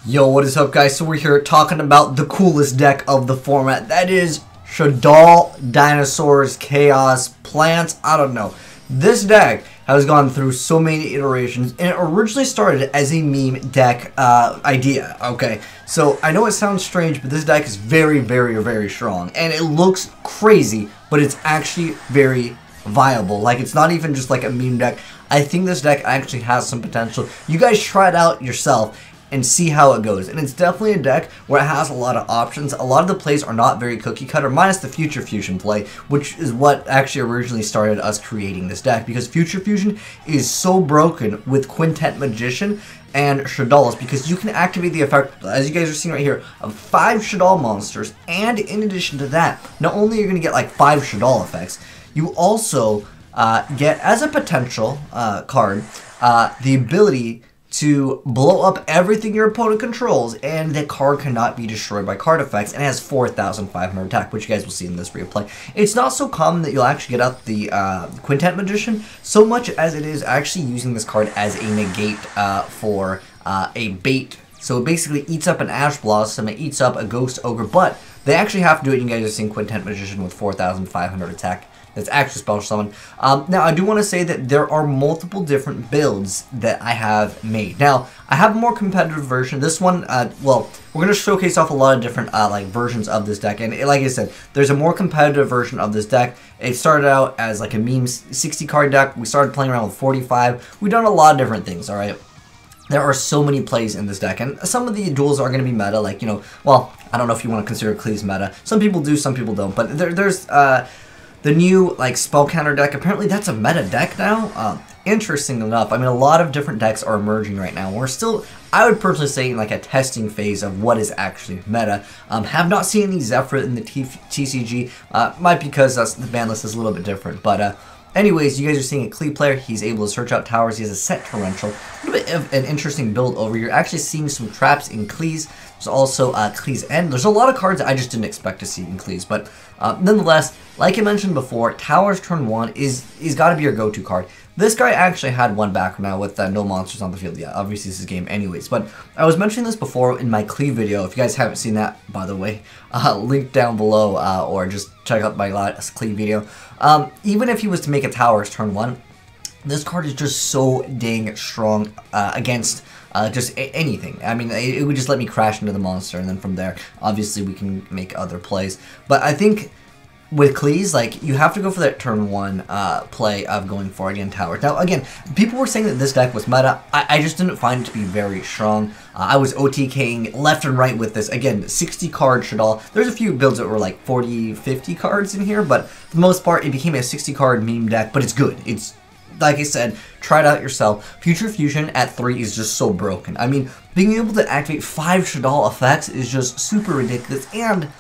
Yo, what is up, guys? So we're here talking about the coolest deck of the format. That is Shaddoll, Dinosaurs, Chaos, Plants, I don't know. This deck has gone through so many iterations, and it originally started as a meme deck idea, okay? So I know it sounds strange, but this deck is very, very strong, and it looks crazy, but it's actually very viable. Like, it's not even just like a meme deck. I think this deck actually has some potential. You guys try it out yourself and see how it goes. And it's definitely a deck where it has a lot of options. A lot of the plays are not very cookie cutter, minus the Future Fusion play, which is what actually originally started us creating this deck, because Future Fusion is so broken with Quintet Magician and Shaddoll, because you can activate the effect, as you guys are seeing right here, of 5 Shaddoll monsters, and in addition to that, not only are you going to get like 5 Shaddoll effects, you also get, as a potential card, the ability to blow up everything your opponent controls, and the card cannot be destroyed by card effects, and it has 4,500 attack, which you guys will see in this replay. It's not so common that you'll actually get out the Quintet Magician, so much as it is actually using this card as a negate for a bait. So it basically eats up an Ash Blossom, it eats up a Ghost Ogre, but they actually have to do it. You guys are seeing Quintet Magician with 4,500 attack. That's actually special summon. Now, I do want to say that there are multiple different builds that I have made. Now, I have a more competitive version. This one, well, we're going to showcase off a lot of different like versions of this deck. And like I said, there's a more competitive version of this deck. It started out as like a meme 60 card deck. We started playing around with 45. We've done a lot of different things, all right? There are so many plays in this deck, and some of the duels are going to be meta, like, you know, well, I don't know if you want to consider Cleaves meta. Some people do, some people don't, but there's the new, like, spell counter deck. Apparently that's a meta deck now. Interesting enough, I mean, a lot of different decks are emerging right now. We're still, I would personally say, in like a testing phase of what is actually meta. Have not seen any Zephyr in the TCG, might be because the ban list is a little bit different, but anyways, you guys are seeing a Clee player. He's able to search out towers. He has a set torrential. A little bit of an interesting build over here. Actually seeing some traps in Clees. There's also Clees End. There's a lot of cards I just didn't expect to see in Clees, but nonetheless, like I mentioned before, Towers turn 1 is got to be your go-to card. This guy actually had one back now with no monsters on the field. Yeah, obviously this is game anyways, but I was mentioning this before in my Clee video. If you guys haven't seen that, by the way, link down below, or just check out my last Clee video. Even if he was to make a Towers turn 1, this card is just so dang strong against just anything. I mean, it would just let me crash into the monster, and then from there, obviously, we can make other plays. But I think with Clees, like, you have to go for that turn 1 play of going for, again, Towers. Now, again, people were saying that this deck was meta. I just didn't find it to be very strong. I was OTKing left and right with this. Again, 60 card Shaddoll. There's a few builds that were like 40, 50 cards in here, but for the most part, it became a 60 card meme deck, but it's good. It's, like I said, try it out yourself. Future Fusion at 3 is just so broken. I mean, being able to activate 5 Shaddoll effects is just super ridiculous, and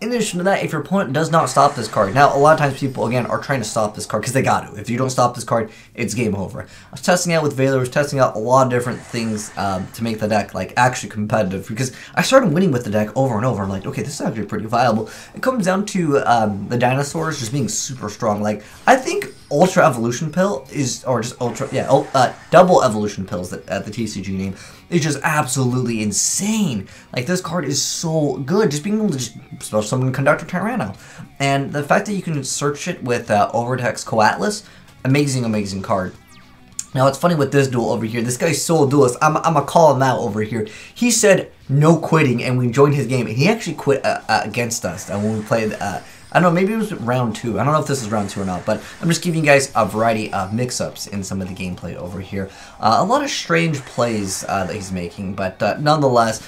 in addition to that, if your opponent does not stop this card, now a lot of times people, again, are trying to stop this card because they got to. If you don't stop this card, it's game over. I was testing out with Valor, I was testing out a lot of different things to make the deck, like, actually competitive, because I started winning with the deck over and over. I'm like, okay, this is actually pretty viable. It comes down to the dinosaurs just being super strong. Like, I think Ultra Evolution Pill is, or just Ultra, yeah, Double Evolution Pills, the TCG name, is just absolutely insane. Like, this card is so good, just being able to just special summon Conductor Tyranno. And the fact that you can search it with Overtex Coatlas, amazing card. Now, it's funny with this duel over here. This guy's so duelist. I'm gonna call him out over here. He said no quitting, and we joined his game, and he actually quit against us when we played. I don't know, maybe it was round 2. I don't know if this is round 2 or not, but I'm just giving you guys a variety of mix-ups in some of the gameplay over here. A lot of strange plays that he's making, but nonetheless,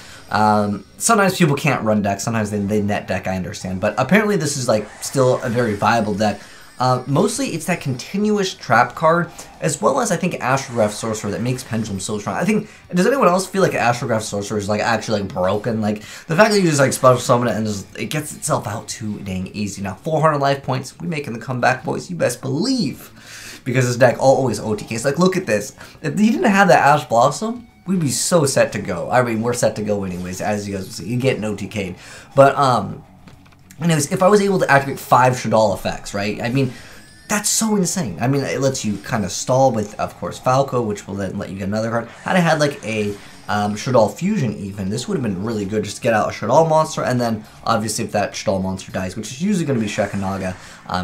sometimes people can't run decks. Sometimes they net deck, I understand. But apparently this is like still a very viable deck. Mostly it's that continuous trap card, as well as I think Astrograph Sorcerer that makes Pendulum so strong. I think, does anyone else feel like Astrograph Sorcerer is like actually like broken? Like, the fact that you just like special summon it and just, it gets itself out too dang easy. Now, 400 life points, we making the comeback, boys, you best believe. Because this deck always OTKs. Like, look at this. If he didn't have that Ash Blossom, we'd be so set to go. I mean, we're set to go anyways, as you guys will see. You get an OTK'd. But, anyways, if I was able to activate 5 Shaddoll effects, right? I mean, that's so insane. I mean, it lets you kind of stall with, of course, Falco, which will then let you get another card. Had I had like a Shaddoll Fusion even, this would have been really good just to get out a Shaddoll monster, and then obviously if that Shaddoll monster dies, which is usually going to be Shekanaga,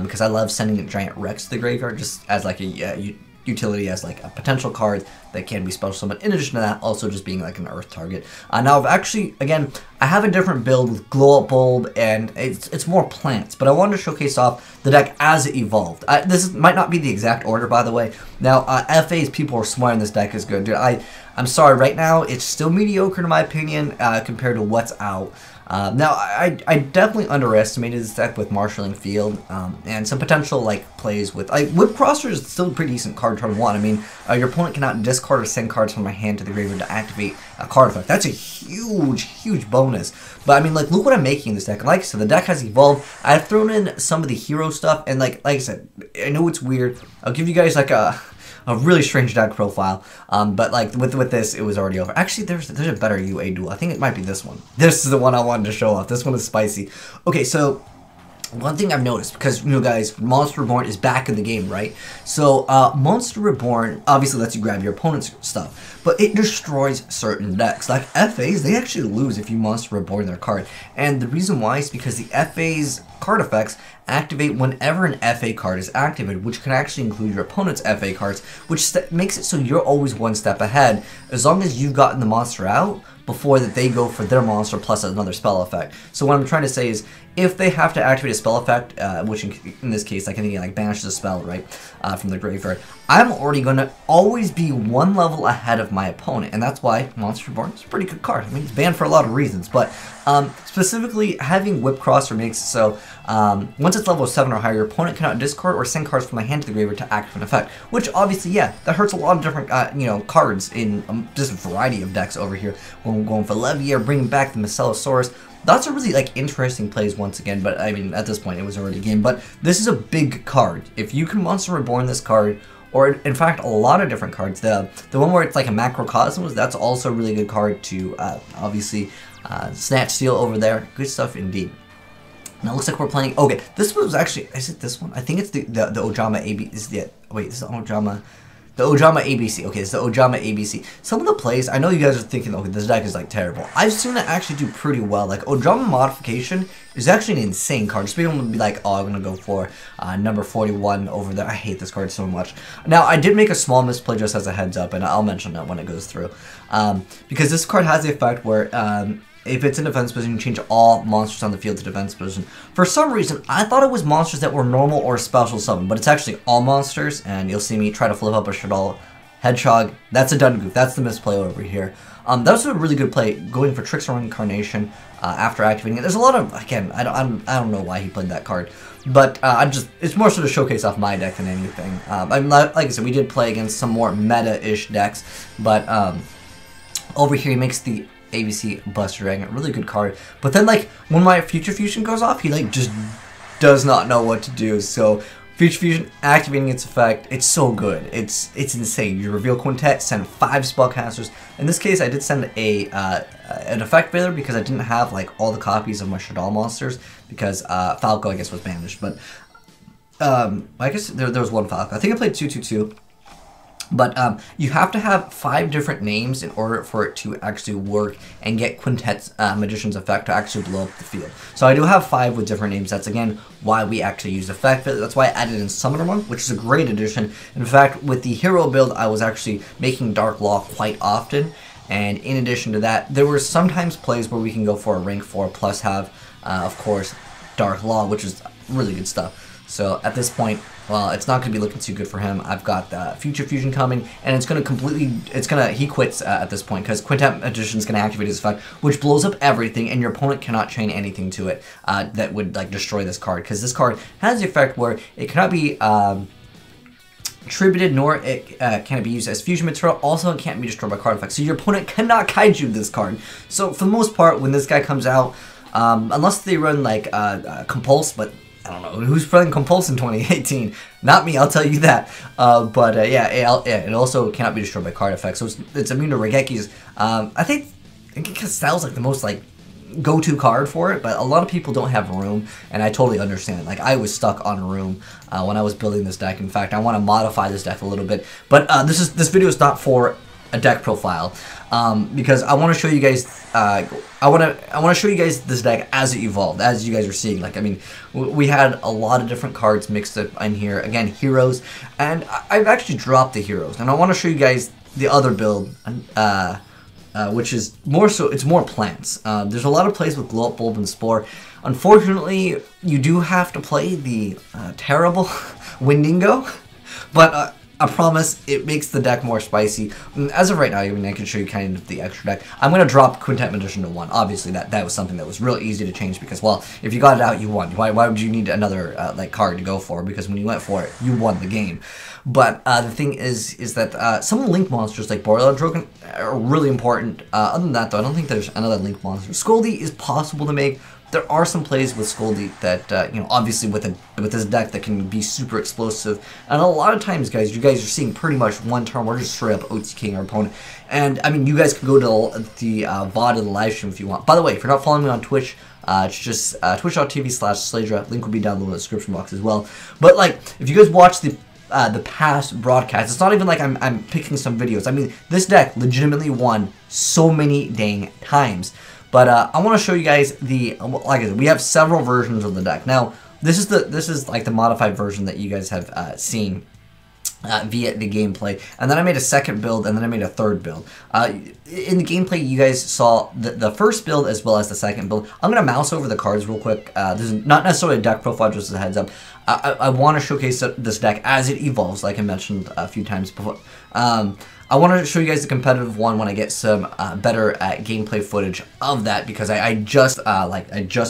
because I love sending a giant Rex to the graveyard just as like a utility, as like a potential card that can be special summoned. In addition to that, also just being like an earth target. Now I've actually, again, I have a different build with glow up bulb, and it's more plants, but I wanted to showcase off the deck as it evolved. This might not be the exact order, by the way. Now FA's people are swearing this deck is good, dude. I'm sorry, right now it's still mediocre in my opinion compared to what's out. Now, I definitely underestimated this deck with Marshalling Field, and some potential, like, plays with... YGOPRO is still a pretty decent card turn 1. I mean, your opponent cannot discard or send cards from my hand to the graveyard to activate a card effect. That's a huge, huge bonus. But, I mean, like, look what I'm making in this deck. Like I said, the deck has evolved. I've thrown in some of the hero stuff, and, like I said, I know it's weird. I'll give you guys, like, a really strange deck profile, but like with this, it was already over. Actually, there's a better UA duel. I think it might be this one. This is the one I wanted to show off. This one is spicy. Okay, so one thing I've noticed, because, you know, guys, Monster Reborn is back in the game, right? So, Monster Reborn obviously lets you grab your opponent's stuff, but it destroys certain decks. Like, FAs, they actually lose if you Monster Reborn their card. And the reason why is because the FA's card effects activate whenever an FA card is activated, which can actually include your opponent's FA cards, which makes it so you're always one step ahead, as long as you've gotten the monster out before that they go for their monster plus another spell effect. So what I'm trying to say is, if they have to activate a spell effect, which in this case, like, I think it like banishes a spell, right, from the graveyard, I'm already going to always be one level ahead of my opponent, and that's why Monster Reborn is a pretty good card. I mean, it's banned for a lot of reasons, but specifically having YGOPRO makes it so once it's level 7 or higher, your opponent cannot discard or send cards from my hand to the graveyard to activate an effect, which obviously, yeah, that hurts a lot of different, you know, cards in just a variety of decks over here. When we're going for Levier, bringing back the Mecellosaurus. That's a really, like, interesting plays once again, but I mean, at this point, it was already a game. But this is a big card. If you can Monster Reborn this card, or in fact, a lot of different cards, the one where it's like a Macrocosmos, that's also a really good card to, obviously, Snatch Steal over there. Good stuff indeed. Now it looks like we're playing. Okay, this was actually, is it this one? I think it's the Ojama AB. Is the wait? This is the Ojama. The Ojama ABC. Okay, it's the Ojama ABC. Some of the plays, I know you guys are thinking, okay, this deck is like terrible. I've seen it actually do pretty well. Like, Ojama Modification is actually an insane card. Just being able to be like, oh, I'm gonna go for number 41 over there. I hate this card so much. Now, I did make a small misplay just as a heads up, and I'll mention that when it goes through. Because this card has the effect where if it's in defense position, you change all monsters on the field to defense position. For some reason, I thought it was monsters that were normal or special summon, but it's actually all monsters, and you'll see me try to flip up a Shaddoll Hedgehog. That's a done goof. That's the misplay over here. That was a really good play, going for Tricks or Incarnation after activating it. There's a lot of, again, I don't know why he played that card, but it's more sort of showcase off my deck than anything. I mean, like I said, we did play against some more meta-ish decks, but over here he makes the ABC Buster Dragon, really good card. But then, like, when my Future Fusion goes off, he, like, just does not know what to do. So, Future Fusion activating its effect, it's so good. It's insane. You reveal Quintet, send 5 Spellcasters. In this case, I did send an Effect Veiler because I didn't have, like, all the copies of my Shaddoll monsters, because Falco, I guess, was banished. But, I guess there was one Falco. I think I played 2/2/2. But you have to have 5 different names in order for it to actually work and get Quintet's Magician's Effect to actually blow up the field. So I do have 5 with different names. That's, again, why we actually use Effect. That's why I added in Summoner one, which is a great addition. In fact, with the hero build, I was actually making Dark Law quite often. And in addition to that, there were sometimes plays where we can go for a rank 4 plus have, of course, Dark Law, which is really good stuff. So at this point, well, it's not going to be looking too good for him. I've got the Future Fusion coming, and it's going to he quits at this point, because Quintet Magician's going to activate his effect, which blows up everything, and your opponent cannot chain anything to it that would, like, destroy this card, because this card has the effect where it cannot be attributed, nor it can it be used as fusion material. Also, it can't be destroyed by card effects, so your opponent cannot kaiju this card. So for the most part, when this guy comes out, unless they run, like, Compulse, but I don't know who's playing Compulse in 2018. Not me, I'll tell you that. Yeah, it also cannot be destroyed by card effects. So it's immune to Regeki's. I think Castell's like the most, like, go-to card for it, but a lot of people don't have room, and I totally understand. Like, I was stuck on room when I was building this deck. In fact, I want to modify this deck a little bit. But this video is not for a deck profile, because I want to show you guys. I want to show you guys this deck as it evolved, as you guys are seeing. Like, I mean, we had a lot of different cards mixed up in here. Again, heroes, and I've actually dropped the heroes, and I want to show you guys the other build, which is more so. It's more plants. There's a lot of plays with Glow Up Bulb and Spore. Unfortunately, you do have to play the terrible Windingo, but I promise it makes the deck more spicy. As of right now, I mean, I can show you kind of the extra deck. I'm going to drop Quintet Magician to 1. Obviously, that was something that was real easy to change because, well, if you got it out, you won. Why would you need another like card to go for? Because when you went for it, you won the game. But the thing is that some of the link monsters like Borealadrogan are really important. Other than that, though, I don't think there's another link monster. Scoldy is possible to make. There are some plays with Scoldy that, you know, obviously with this deck that can be super explosive. And a lot of times, guys, you guys are seeing pretty much one turn we're just straight up OTKing our opponent. And, I mean, you guys can go to the VOD of the live stream if you want. By the way, if you're not following me on Twitch, it's just twitch.tv/SLAYDRA. Link will be down below in the description box as well. But, like, if you guys watch the past broadcasts, it's not even like I'm picking some videos. I mean, this deck legitimately won so many dang times. But I want to show you guys like I said, we have several versions of the deck. Now, this is like the modified version that you guys have seen via the gameplay, and then I made a second build, and then I made a third build. In the gameplay, you guys saw the first build as well as the second build. I'm gonna mouse over the cards real quick. This is not necessarily a deck profile, just as a heads up. I want to showcase this deck as it evolves, like I mentioned a few times before. I want to show you guys the competitive one when I get some better gameplay footage of that, because I just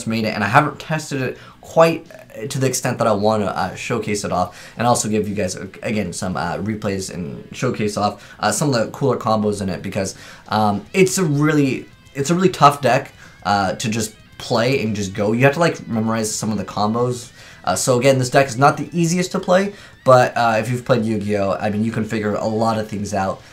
made it and I haven't tested it quite to the extent that I want to showcase it off, and also give you guys again some replays and showcase off some of the cooler combos in it, because it's a really tough deck to just play and just go. You have to like memorize some of the combos. So again, this deck is not the easiest to play, but if you've played Yu-Gi-Oh, I mean, you can figure a lot of things out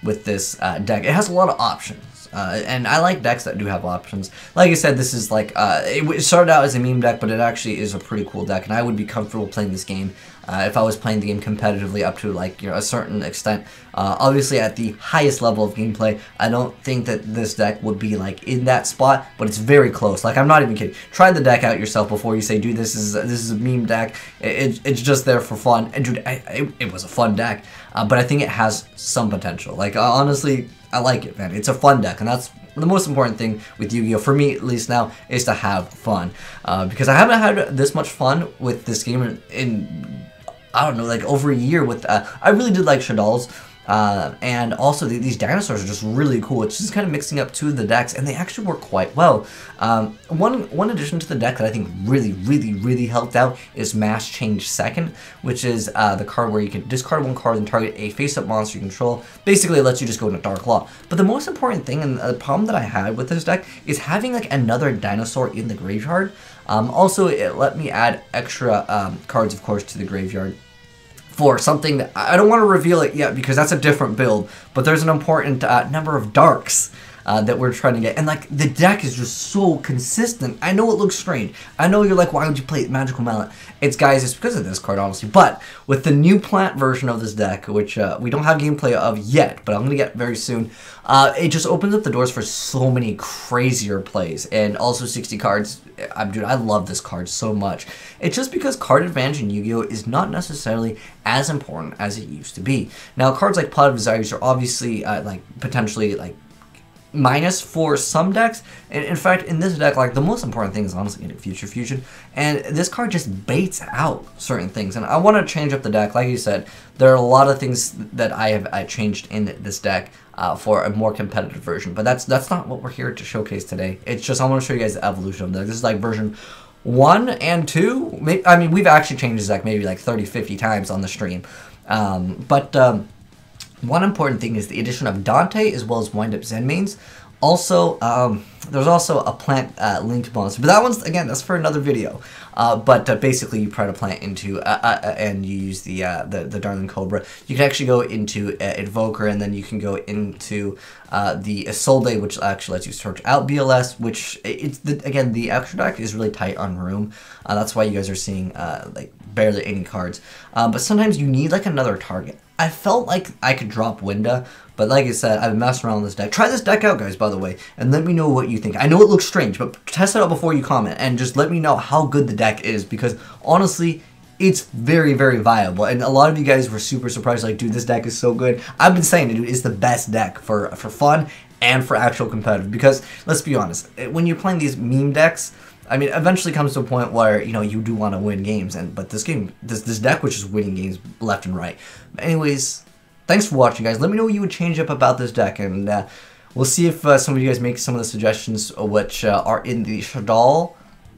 with this deck. It has a lot of options, and I like decks that do have options. Like I said, this is like, it started out as a meme deck, but it actually is a pretty cool deck, and I would be comfortable playing this game if I was playing the game competitively up to, like, you know, a certain extent. Obviously, at the highest level of gameplay, I don't think that this deck would be, like, in that spot, but it's very close. Like, I'm not even kidding. Try the deck out yourself before you say, dude, this is a meme deck. It's just there for fun. And, dude, it was a fun deck, but I think it has some potential. Like, honestly, I like it, man. It's a fun deck, and that's the most important thing with Yu-Gi-Oh, for me at least now, is to have fun. Because I haven't had this much fun with this game in I don't know, like over a year. With I really did like Shaddolls, and also these dinosaurs are just really cool. It's just kind of mixing up two of the decks, and they actually work quite well. One addition to the deck that I think really helped out is Mass Change Second, which is the card where you can discard one card and target a face-up monster you control. Basically, it lets you just go into Dark Law. But the most important thing, and the problem that I had with this deck, is having like another dinosaur in the graveyard. Also, it let me add extra cards, of course, to the graveyard for something that I don't want to reveal it yet, because that's a different build, but there's an important number of darks that we're trying to get. And like, the deck is just so consistent. I know it looks strange. I know you're like, why would you play Magical Mallet? It's, guys, it's because of this card, honestly. But with the new plant version of this deck, which we don't have gameplay of yet, but I'm going to get very soon, it just opens up the doors for so many crazier plays. And also 60 cards. Dude, I love this card so much. It's just because card advantage in Yu-Gi-Oh is not necessarily as important as it used to be. Now, cards like Pot of Desires are obviously like potentially like minus for some decks, and in fact, in this deck, like, the most important thing is honestly getting Future Fusion, and this card just baits out certain things. And I want to change up the deck. Like you said, there are a lot of things that I have changed in this deck for a more competitive version, but that's not what we're here to showcase today. It's just, I want to show you guys the evolution of the deck. This is like version 1 and 2. Maybe, I mean, we've actually changed this deck maybe like 30-50 times on the stream, one important thing is the addition of Dante as well as Wind-Up Zen mains. Also, there's also a plant linked monster, but that one's, again, that's for another video. But basically, you put a plant into and you use the Darling Cobra. You can actually go into Invoker, and then you can go into the Isolde, which actually lets you search out BLS. Which again, the extra deck is really tight on room. That's why you guys are seeing like barely any cards. But sometimes you need like another target. I felt like I could drop Winda, but like I said, I've been messing around with this deck. Try this deck out, guys, by the way, and let me know what you think. I know it looks strange, but test it out before you comment, and just let me know how good the deck is, because honestly, it's very, very viable. And a lot of you guys were super surprised, like, dude, this deck is so good. I've been saying it, dude, it's the best deck for fun and for actual competitive, because let's be honest, when you're playing these meme decks, I mean, eventually comes to a point where, you know, you do want to win games, but this deck, which is winning games left and right. But anyways, thanks for watching, guys. Let me know what you would change up about this deck, and we'll see if some of you guys make some of the suggestions which are in the DinoSaur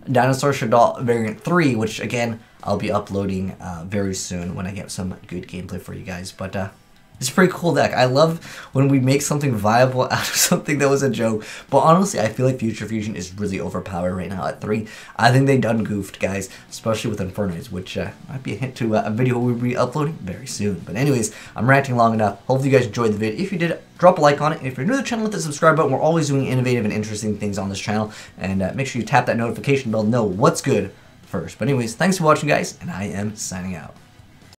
Shaddoll variant 3, which again I'll be uploading very soon when I get some good gameplay for you guys. But it's a pretty cool deck. I love when we make something viable out of something that was a joke. But honestly, I feel like Future Fusion is really overpowered right now at 3. I think they done goofed, guys, especially with Infernoids, which might be a hint to a video we'll be uploading very soon. But anyways, I'm ranting long enough. Hopefully you guys enjoyed the video. If you did, drop a like on it. And if you're new to the channel, hit the subscribe button. We're always doing innovative and interesting things on this channel. And make sure you tap that notification bell to know what's good first. But anyways, thanks for watching, guys, and I am signing out.